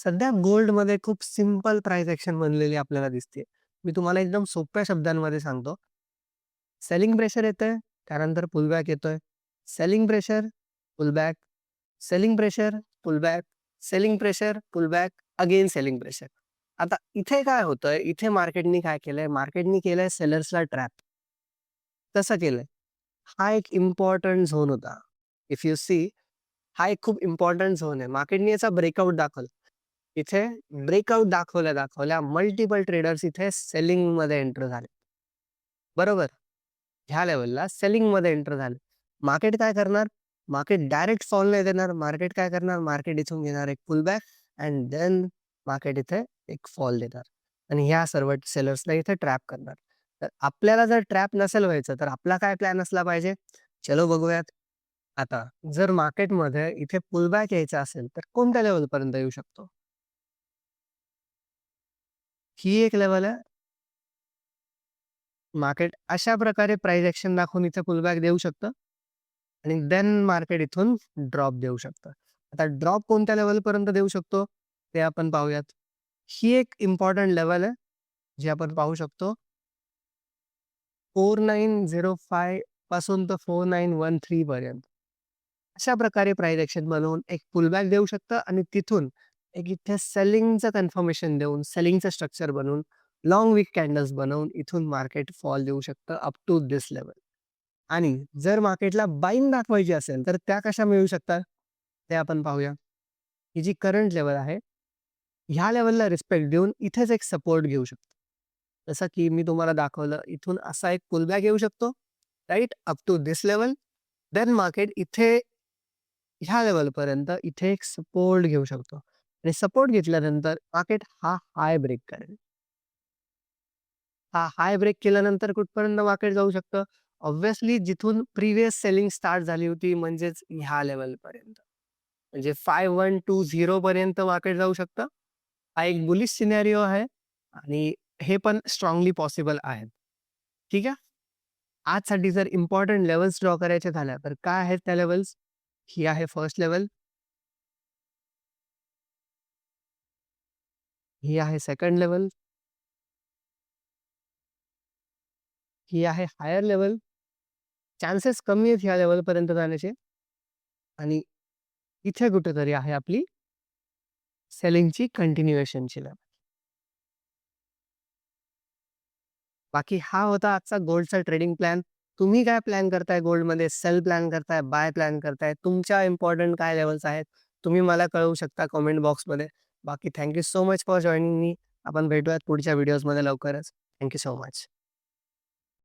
सध्या गोल्डमध्ये खूप simple price action बनलेली आपल्याला दिसते. मी तुम्हाला एकदम सोप्या शब्दांमध्ये सांगतो. सेलिंग प्रेशर येतंय, त्यानंतर पुलबॅक येतोय. Selling pressure, pullback, selling pressure, pullback, selling pressure, pullback, again selling pressure. आता इथे काय होतंय, इथे मार्केटनी काय केलंय, मार्केटनी केलंय सेलर्सला ट्रॅप. कसं केलंय? हा एक इम्पोर्टंट झोन होता. इफ यू सी हा एक खूप इम्पोर्टंट झोन आहे. मार्केटने याचा ब्रेकआउट दाखवला. इथे ब्रेकआउट दाखवल्या मल्टिपल ट्रेडर्स इथे सेलिंगमध्ये एंटर झाले. बरोबर? ह्या लेव्हलला सेलिंगमध्ये एंटर झाले. मार्केट काय करणार? मार्केट डायरेक्ट फॉल नाही देणार. मार्केट काय करणार? मार्केट इथून घेणार एक पुलबॅक अँड देन मार्केट इथे एक फॉल देणार आणि ह्या सर्व सेलर्सला इथे ट्रॅप करणार. तर आपल्याला जर ट्रॅप नसेल व्हायचं, तर आपला काय प्लॅन असला पाहिजे? चलो बघूयात. आता जर मार्केटमध्ये इथे पुलबॅक यायचा असेल, तर कोणत्या लेव्हलपर्यंत येऊ शकतो? ही एक लेव्हल आहे. मार्केट अशा प्रकारे प्राइस एक्शन दाखवून इथे पुलबॅक देऊ शकतं आणि देन मार्केट इथून ड्रॉप देऊ शकतं. आता ड्रॉप कोणत्या लेव्हलपर्यंत देऊ शकतो, ते आपण पाहूयात. ही एक इम्पोर्टंट लेव्हल आहे, जी आपण पाहू शकतो. 4905 पासून तर 4913 पर्यंत. अशा प्रकारे प्राइस एक्शन बनवून एक पुलबॅक देऊ शकतं आणि तिथून एक इथे सेलिंगचं कन्फर्मेशन देऊन, सेलिंगचं स्ट्रक्चर बनवून, लाँग विक कॅन्डल्स बनवून इथून मार्केट फॉल देऊ शकतं अप टू धिस लेव्हल. आणि जर मार्केटला बाईंग दाखवायची असेल, तर त्या कशा मिळू शकतात? ते आपण पाहूया. ही जी करंट लेव्हल आहे, ह्या लेव्हलला रिस्पेक्ट देऊन इथेच एक सपोर्ट घेऊ शकतो. जसं की मी तुम्हाला दाखवलं, इथून असा एक पुलबॅक येऊ शकतो, right? Up to this level. Then market इथे ह्या लेव्हलपर्यंत इथे एक सपोर्ट घेऊ शकतो आणि सपोर्ट घेतल्यानंतर मार्केट हा हाय ब्रेक करेल. हा हाय ब्रेक केल्यानंतर कुठपर्यंत मार्केट जाऊ शकतं? ऑब्व्हियसली जिथून प्रिव्हियस सेलिंग स्टार्ट झाली होती म्हणजेच ह्या लेव्हलपर्यंत. म्हणजे 5120 पर्यंत मार्केट जाऊ शकतं. हा एक बुलिश सिनेरिओ आहे आणि हे पण स्ट्राँगली पॉसिबल आहे. ठीक आहे? आजसाठी जर इम्पोर्टंट लेव्हल्स ड्रॉ करायच्या झाल्या, तर काय आहेत त्या लेव्हल्स? ही आहे फर्स्ट लेव्हल, ही आहे सेकंड लेव्हल, ही आहे हायर लेव्हल. चान्सेस कमी आहेत ह्या लेव्हलपर्यंत जाण्याचे आणि इथे कुठेतरी आहे आपली सेलिंगची कंटिन्युएशनची लेव्हल. बाकी हा होता आजचा गोल्डचा ट्रेडिंग प्लॅन. तुम्ही काय प्लॅन करताय गोल्डमध्ये? सेल प्लॅन करताय, बाय प्लॅन करताय? तुमच्या इम्पोर्टंट काय लेव्हल्स आहेत? तुम्ही मला कळवू शकता कमेंट बॉक्समध्ये. बाकी thank so much for joining me. आपण भेटूयात पुढच्या व्हिडिओजमध्ये लवकरच. Thank so much.